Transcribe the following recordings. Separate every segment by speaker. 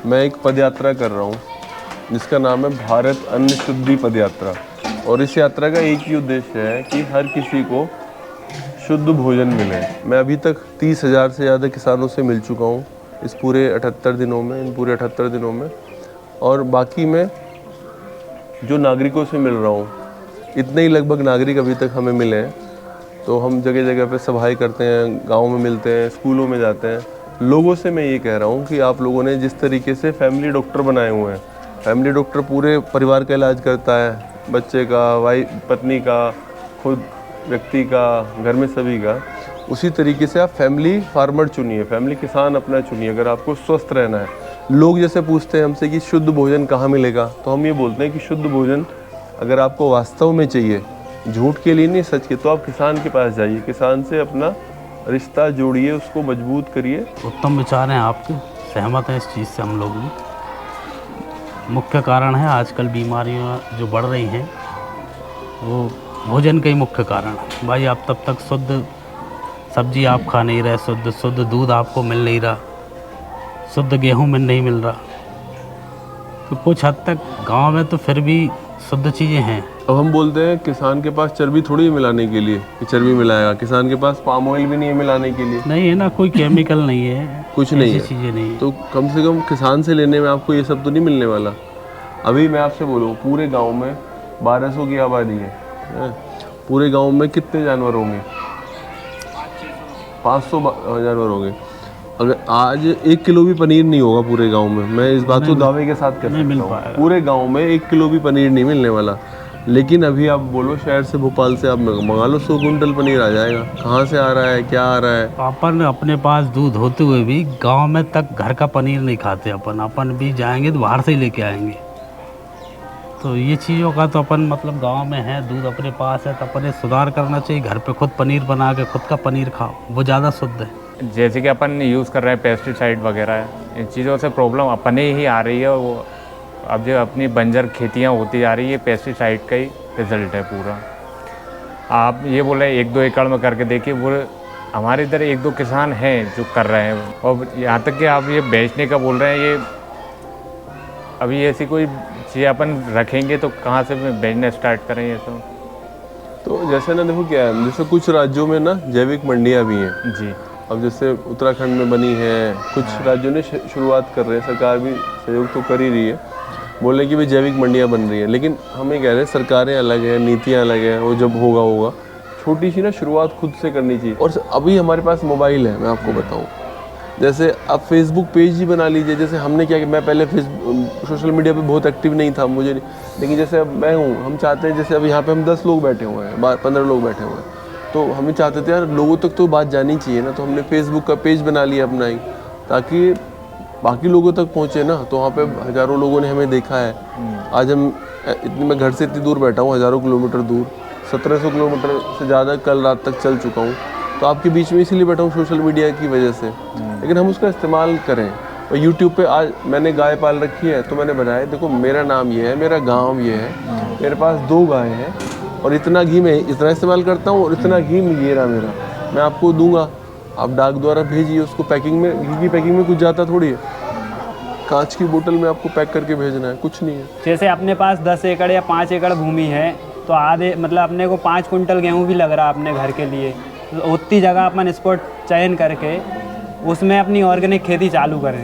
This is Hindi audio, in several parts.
Speaker 1: मैं एक पद यात्रा कर रहा हूँ जिसका नाम है भारत अन्न शुद्धि पद यात्रा। और इस यात्रा का एक ही उद्देश्य है कि हर किसी को शुद्ध भोजन मिले। मैं अभी तक 30,000 से ज़्यादा किसानों से मिल चुका हूँ इस पूरे 78 दिनों में, इन पूरे 78 दिनों में। और बाकी मैं जो नागरिकों से मिल रहा हूँ, इतने ही लगभग नागरिक अभी तक हमें मिले हैं। तो हम जगह जगह पे सभाएं करते हैं, गाँव में मिलते हैं, स्कूलों में जाते हैं। लोगों से मैं ये कह रहा हूँ कि आप लोगों ने जिस तरीके से फैमिली डॉक्टर बनाए हुए हैं, फैमिली डॉक्टर पूरे परिवार का इलाज करता है, बच्चे का, वाइफ, पत्नी का, खुद व्यक्ति का, घर में सभी का, उसी तरीके से आप फैमिली फार्मर चुनिए, फैमिली किसान अपना चुनिए अगर आपको स्वस्थ रहना है। लोग जैसे पूछते हैं हमसे कि शुद्ध भोजन कहाँ मिलेगा, तो हम ये बोलते हैं कि शुद्ध भोजन अगर आपको वास्तव में चाहिए, झूठ के लिए नहीं सच के, तो आप किसान के पास जाइए, किसान से अपना रिश्ता जोड़िए, उसको मजबूत करिए।
Speaker 2: उत्तम विचार हैं आपके, सहमत हैं इस चीज़ से हम लोग भी। मुख्य कारण है आजकल बीमारियां जो बढ़ रही हैं वो भोजन का ही मुख्य कारण है। भाई आप तब तक शुद्ध सब्जी आप खा नहीं रहे, शुद्ध दूध आपको मिल नहीं रहा, शुद्ध गेहूं में नहीं मिल रहा, तो कुछ हद तक गांव में तो फिर भी शुद्ध चीज़ें हैं।
Speaker 1: अब हम बोलते हैं किसान के पास चर्बी थोड़ी है मिलाने के लिए कि चर्बी मिलाएगा, किसान के पास पाम ऑयल भी नहीं है मिलाने के लिए,
Speaker 2: नहीं है ना, कोई केमिकल नहीं है,
Speaker 1: कुछ नहीं है,
Speaker 2: चीज़ें नहीं है।
Speaker 1: तो कम से कम किसान से लेने में आपको ये सब तो नहीं मिलने वाला। अभी मैं आपसे बोलूँ, पूरे गांव में 1200 की आबादी है, पूरे गांव में कितने जानवर होंगे? 500 जानवर होंगे। अगर आज 1 किलो भी पनीर नहीं होगा पूरे गांव में, मैं इस बात को दावे के साथ कह सकता हूँ, पूरे गांव में 1 किलो भी पनीर नहीं मिलने वाला। लेकिन अभी आप बोलो शहर से, भोपाल से आप मंगा लो, 100 कुंटल पनीर आ जाएगा। कहाँ से आ रहा है, क्या आ रहा है?
Speaker 2: अपन अपने पास दूध होते हुए भी गांव में तक घर का पनीर नहीं खाते। अपन भी जाएंगे तो बाहर से ही लेके आएंगे। तो ये चीज़ों का तो अपन मतलब गांव में है, दूध अपने पास है, तो अपने सुधार करना चाहिए। घर पे खुद पनीर बना के खुद का पनीर खाओ, वो ज़्यादा शुद्ध है।
Speaker 3: जैसे कि अपन यूज़ कर रहे हैं पेस्टिसाइड वगैरह, इन चीज़ों से प्रॉब्लम अपने ही आ रही है। वो अब जो अपनी बंजर खेतियाँ होती जा रही है, पेस्टिसाइड का ही रिज़ल्ट है पूरा। आप ये बोल रहे हैं 1-2 एकड़ में करके देखिए, वो हमारे इधर 1-2 किसान हैं जो कर रहे हैं। और यहाँ तक कि आप ये बेचने का बोल रहे हैं, ये अभी ऐसी कोई चीज़ अपन रखेंगे तो कहाँ से बेचना स्टार्ट करें ये सब?
Speaker 1: तो जैसे ना देखो क्या है, जैसे कुछ राज्यों में ना जैविक मंडियाँ भी हैं
Speaker 3: जी।
Speaker 1: अब जैसे उत्तराखंड में बनी है, कुछ राज्यों ने शुरुआत कर रहे हैं, सरकार भी सहयोग तो कर ही रही है, बोल रहे कि भाई जैविक मंडियाँ बन रही हैं। लेकिन हम ये कह रहे हैं सरकारें अलग है, नीतियाँ अलग है, वो जब होगा छोटी सी ना शुरुआत खुद से करनी चाहिए। और अभी हमारे पास मोबाइल है, मैं आपको बताऊँ, जैसे आप फेसबुक पेज ही बना लीजिए। जैसे हमने क्या, मैं पहले सोशल मीडिया पे बहुत एक्टिव नहीं था, मुझे नहीं, लेकिन जैसे अब मैं हूँ, हम चाहते हैं, जैसे अब यहाँ पे हम 10 लोग बैठे हुए हैं, 15 लोग बैठे हुए हैं, तो हमें चाहते थे यार लोगों तक तो बात जानी चाहिए ना, तो हमने फेसबुक का पेज बना लिया अपना ही, ताकि बाकी लोगों तक पहुँचे ना। तो वहाँ पे हज़ारों लोगों ने हमें देखा है। आज हम मैं घर से इतनी दूर बैठा हूँ, हज़ारों किलोमीटर दूर, 1700 किलोमीटर से ज़्यादा कल रात तक चल चुका हूँ। तो आपके बीच में इसीलिए बैठा हूँ सोशल मीडिया की वजह से। लेकिन हम उसका इस्तेमाल करें। और यूट्यूब पे आज मैंने गाय पाल रखी है, तो मैंने बनाया, देखो मेरा नाम ये है, मेरा गांव ये है, मेरे पास 2 गाय हैं और इतना घी मैं इतना इस्तेमाल करता हूँ और इतना घी ये रहा मेरा, मैं आपको दूंगा, आप डाक द्वारा भेजिए उसको। पैकिंग में, घी की पैकिंग में कुछ जाता थोड़ी है, कांच की बोतल में आपको पैक करके भेजना है, कुछ नहीं है।
Speaker 4: जैसे अपने पास 10 एकड़ या 5 एकड़ भूमि है, तो आधे मतलब अपने को 5 कुंटल गेहूँ भी लग रहा है अपने घर के लिए, तो उतनी जगह अपन इसको चयन करके उसमें अपनी ऑर्गेनिक खेती चालू करें।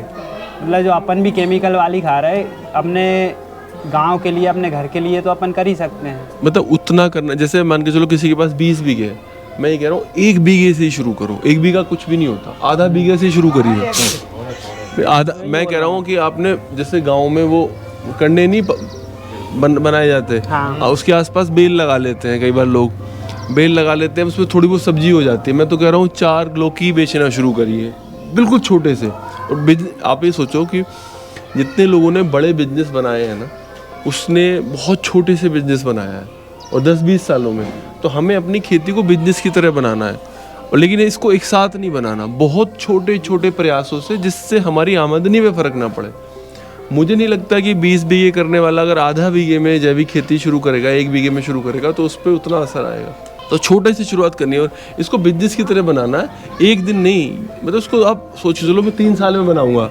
Speaker 4: मतलब जो अपन भी केमिकल वाली खा रहे अपने गांव के लिए, अपने घर के लिए, तो अपन कर ही सकते हैं।
Speaker 1: मतलब उतना करना, जैसे मान के चलो किसी के पास 20 बीघे है, मैं ये कह रहा हूँ 1 बीघे से ही शुरू करो। 1 बीघा कुछ भी नहीं होता, आधा बीघे से शुरू करिए। आधा, मैं कह रहा हूँ कि आपने जैसे गाँव में वो कंडे नहीं बनाए जाते,
Speaker 4: हाँ।
Speaker 1: उसके आसपास बेल लगा लेते हैं, कई बार लोग बेल लगा लेते हैं, उसमें थोड़ी बहुत सब्जी हो जाती है। मैं तो कह रहा हूँ 4 लौकी बेचना शुरू करिए, बिल्कुल छोटे से। और आप ये सोचो कि जितने लोगों ने बड़े बिजनेस बनाए हैं ना, उसने बहुत छोटे से बिजनेस बनाया है, और 10-20 सालों में। तो हमें अपनी खेती को बिजनेस की तरह बनाना है, और लेकिन इसको एक साथ नहीं बनाना, बहुत छोटे छोटे प्रयासों से, जिससे हमारी आमदनी में फ़र्क ना पड़े। मुझे नहीं लगता कि 20 बीघे करने वाला अगर आधा बीघे में जैविक खेती शुरू करेगा, 1 बीघे में शुरू करेगा, तो उस पर उतना असर आएगा। तो छोटे से शुरुआत करनी है और इसको बिजनेस की तरह बनाना है, एक दिन नहीं। मतलब उसको आप सोचो, चलो मैं 3 साल में बनाऊंगा,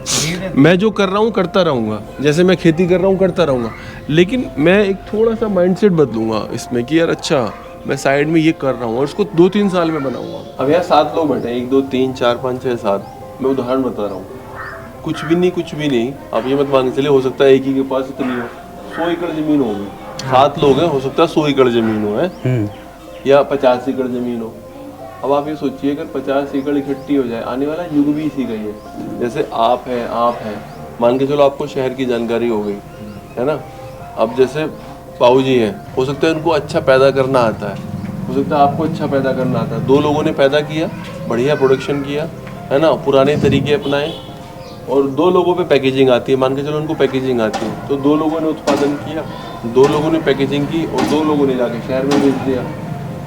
Speaker 1: मैं जो कर रहा हूँ करता रहूँगा, जैसे मैं खेती कर रहा हूँ करता रहूँगा, लेकिन मैं एक थोड़ा सा माइंडसेट बदलूंगा इसमें कि यार अच्छा मैं साइड में ये कर रहा हूँ और इसको 2-3 साल में बनाऊंगा। अब यहाँ 7 लोग बैठे हैं, 1 2 3 4 5 6 7, मैं उदाहरण बता रहा हूँ, कुछ भी नहीं। आप ये मत मान के चलिए हो सकता है एक ही के पास इतनी हो, 100 एकड़ जमीन होगी, 7 लोग हैं, हो सकता है 100 एकड़ जमीन हो है या 50 एकड़ जमीन हो। अब आप ये सोचिए अगर 50 एकड़ इकट्ठी हो जाए, आने वाला युग भी इसी का ही है। जैसे आप हैं, मान के चलो आपको शहर की जानकारी हो गई है ना। अब जैसे बाबूजी हैं, हो सकता है उनको अच्छा पैदा करना आता है, हो सकता है आपको अच्छा पैदा करना आता है। 2 लोगों ने पैदा किया, बढ़िया प्रोडक्शन किया है ना, पुराने तरीके अपनाए, और 2 लोगों पे पैकेजिंग आती है, मान के चलो उनको पैकेजिंग आती है, तो 2 लोगों ने उत्पादन किया, 2 लोगों ने पैकेजिंग की और 2 लोगों ने जाके शहर में बेच दिया।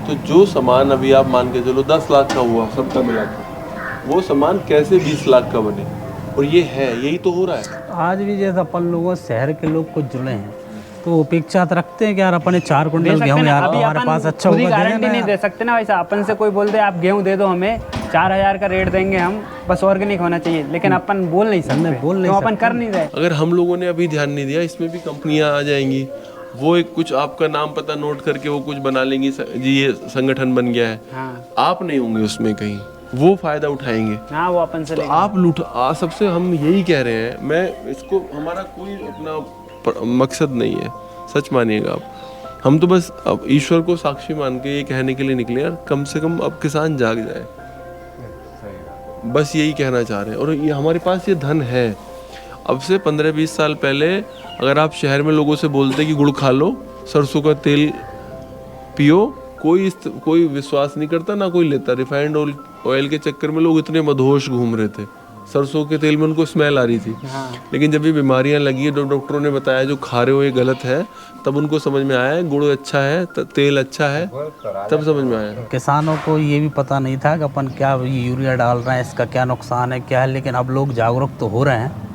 Speaker 1: तो जो सामान अभी आप मान के चलो 10 लाख का हुआ सबका मिला के, वो सामान कैसे 20 लाख का बने, और ये है, यही तो हो रहा है।
Speaker 2: आज भी जैसे अपन लोगों शहर के लोग कुछ जुड़े हैं तो अपेक्षा तो रखते हैं कि यार अपने 4 कुंटल गेहूँ यार हमारे पास अच्छा होगा,
Speaker 4: गारंटी नहीं दे सकते ना वैसा। अपन से कोई बोल दे आप गेहूँ दे दो हमें, 4000 का रेट देंगे हम, बस ऑर्गेनिक होना चाहिए, लेकिन अपन बोल नहीं सकते, तो अपन कर नहीं रहे।
Speaker 1: अगर हम लोगों ने अभी ध्यान नहीं दिया, इसमें भी कंपनियां आ जाएंगी, वो एक कुछ आपका नाम पता नोट करके वो कुछ बना लेंगी, जी ये संगठन बन गया है, आप नहीं होंगे उसमें कहीं, वो फायदा उठाएंगे,
Speaker 4: हाँ वो अपन से
Speaker 1: तो आप सबसे हम यही कह रहे हैं। मैं इसको, हमारा कोई अपना मकसद नहीं है, सच मानिएगा आप, हम तो बस अब ईश्वर को साक्षी मान के ये कहने के लिए निकले यार कम से कम अब किसान जाग जाए, बस यही कहना चाह रहे हैं। और ये हमारे पास ये धन है। अब से 15-20 साल पहले अगर आप शहर में लोगों से बोलते कि गुड़ खा लो, सरसों का तेल पियो, कोई विश्वास नहीं करता, ना कोई लेता। रिफाइंड ऑयल के चक्कर में लोग इतने मदहोश घूम रहे थे, सरसों के तेल में उनको स्मेल आ रही थी। लेकिन जब ये बीमारियां लगी, डॉक्टरों ने बताया जो खा रहे हो ये गलत है, तब उनको समझ में आया गुड़ अच्छा है, तेल अच्छा है, तब समझ में आया।
Speaker 2: किसानों को ये भी पता नहीं था कि अपन क्या यूरिया डाल रहे हैं, इसका क्या नुकसान है क्या है, लेकिन अब लोग जागरूक तो हो रहे हैं।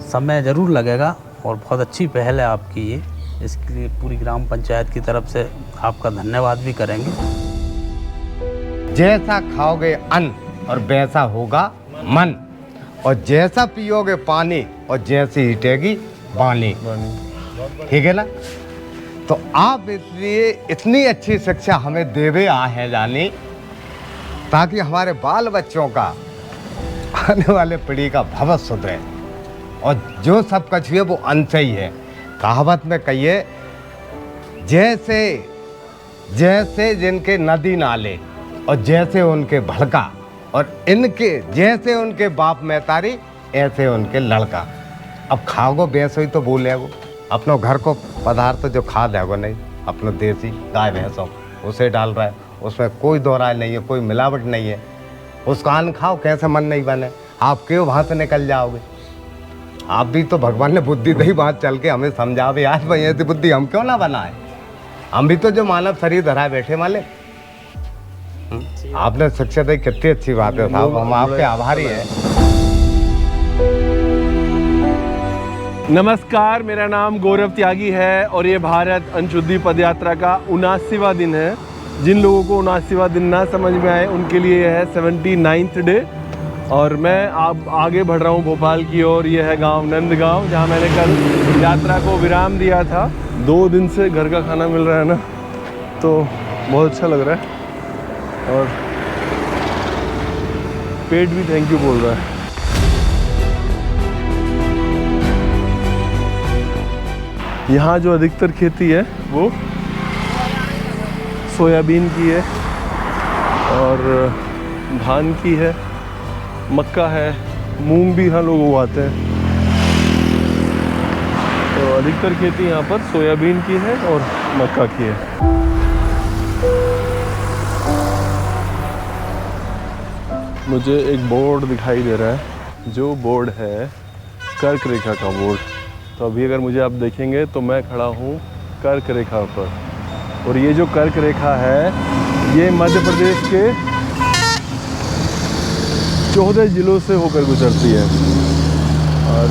Speaker 2: समय ज़रूर लगेगा और बहुत अच्छी पहल है आपकी ये, इसके लिए पूरी ग्राम पंचायत की तरफ से आपका धन्यवाद भी करेंगे।
Speaker 5: जैसा खाओगे अन्न और वैसा होगा मन, और जैसा पियोगे पानी और जैसी हिटेगी वाणी, ठीक है ना। तो आप इसलिए इतनी अच्छी शिक्षा हमें देवे आ है जानी, ताकि हमारे बाल बच्चों का, आने वाले पीढ़ी का भविष्य सुधरे। और जो सब कुछ है वो अन्न से ही है। कहावत में कहिए, जैसे जैसे जिनके नदी नाले और जैसे उनके भड़का, और इनके जैसे उनके बाप मैतारी ऐसे उनके लड़का। अब खाओगो भैंसो ही तो बोले वो, अपनों घर को पदार्थ जो खा देगो नहीं, अपना देसी गाय भैंसों उसे डाल रहा है, उसमें कोई दोहराय नहीं है, कोई मिलावट नहीं है। उसका अन्न खाओ, कैसे मन नहीं बने, आप क्यों वहाँ से निकल जाओगे। आप भी तो भगवान ने बुद्धि दी, वहाँ चल के हमें समझावे, आज भाई ऐसी बुद्धि हम क्यों ना बनाए। हम भी तो जो मानव शरीर धराए बैठे माले, आपने शिक्षा दी, कितनी अच्छी बात है साहब, हम आपके आभारी हैं।
Speaker 1: नमस्कार, मेरा नाम गौरव त्यागी है और ये भारत अनशुद्धि पदयात्रा का 79वां दिन है। जिन लोगों को 79वां दिन ना समझ में आए उनके लिए यह है 79th डे। और मैं अब आगे बढ़ रहा हूँ भोपाल की ओर। ये है गांव नंदगांव, जहाँ मैंने कल यात्रा को विराम दिया था। 2 दिन से घर का खाना मिल रहा है ना, तो बहुत अच्छा लग रहा है और पेट भी थैंक यू बोल रहा है। यहाँ जो अधिकतर खेती है वो सोयाबीन की है और धान की है, मक्का है, मूंग भी यहाँ लोग उगाते हैं। तो अधिकतर खेती यहाँ पर सोयाबीन की है और मक्का की है। मुझे एक बोर्ड दिखाई दे रहा है, जो बोर्ड है कर्क रेखा का बोर्ड। तो अभी अगर मुझे आप देखेंगे तो मैं खड़ा हूँ कर्क रेखा पर, और ये जो कर्क रेखा है ये मध्य प्रदेश के 14 जिलों से होकर गुजरती है। और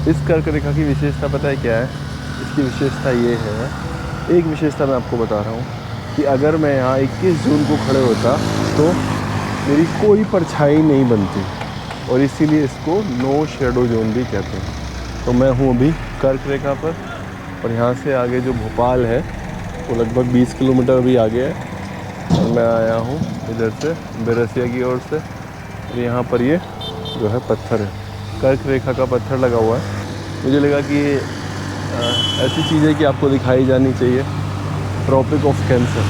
Speaker 1: इस कर्क रेखा की विशेषता पता है क्या है? इसकी विशेषता ये है, एक विशेषता मैं आपको बता रहा हूँ कि अगर मैं यहाँ 21 जून को खड़े होता तो मेरी कोई परछाई नहीं बनती, और इसीलिए इसको नो शेडो जोन भी कहते हैं। तो मैं हूँ अभी कर्क रेखा पर, और यहाँ से आगे जो भोपाल है वो लगभग 20 किलोमीटर अभी आगे है, और मैं आया हूँ इधर से बेरसिया की ओर से। और यहाँ पर ये जो है पत्थर है, कर्क रेखा का पत्थर लगा हुआ है। मुझे लगा कि ऐसी चीज़ें कि आपको दिखाई जानी चाहिए। ट्रॉपिक ऑफ कैंसर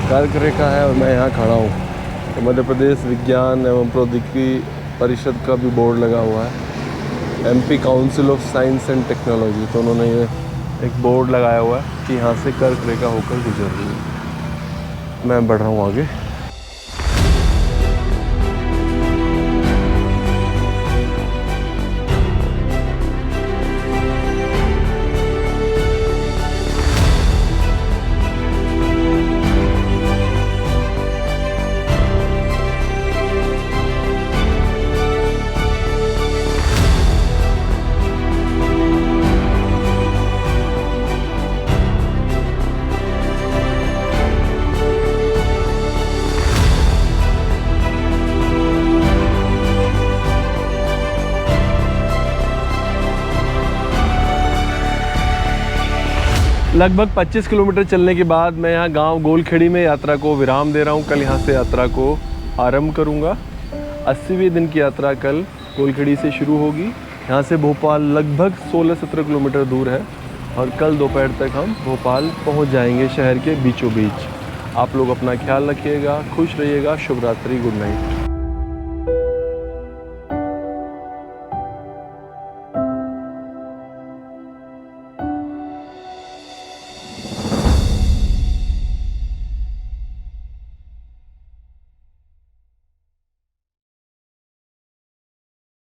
Speaker 1: कर्क रेखा है, और मैं यहाँ खड़ा हूँ। तो मध्य प्रदेश विज्ञान एवं प्रौद्योगिकी परिषद का भी बोर्ड लगा हुआ है, MP council of science and technology. तो उन्होंने ये एक बोर्ड लगाया हुआ है कि यहाँ से कर्क रेखा होकर गुजर रही है। मैं बढ़ रहा हूँ आगे। लगभग 25 किलोमीटर चलने के बाद मैं यहाँ गांव गोलखेड़ी में यात्रा को विराम दे रहा हूँ। कल यहाँ से यात्रा को आरंभ करूँगा। 80वें दिन की यात्रा कल गोलखेड़ी से शुरू होगी। यहाँ से भोपाल लगभग 16-17 किलोमीटर दूर है, और कल दोपहर तक हम भोपाल पहुँच जाएंगे शहर के बीचों बीच। आप लोग अपना ख्याल रखिएगा, खुश रहिएगा। शुभ रात्रि, गुड नाइट।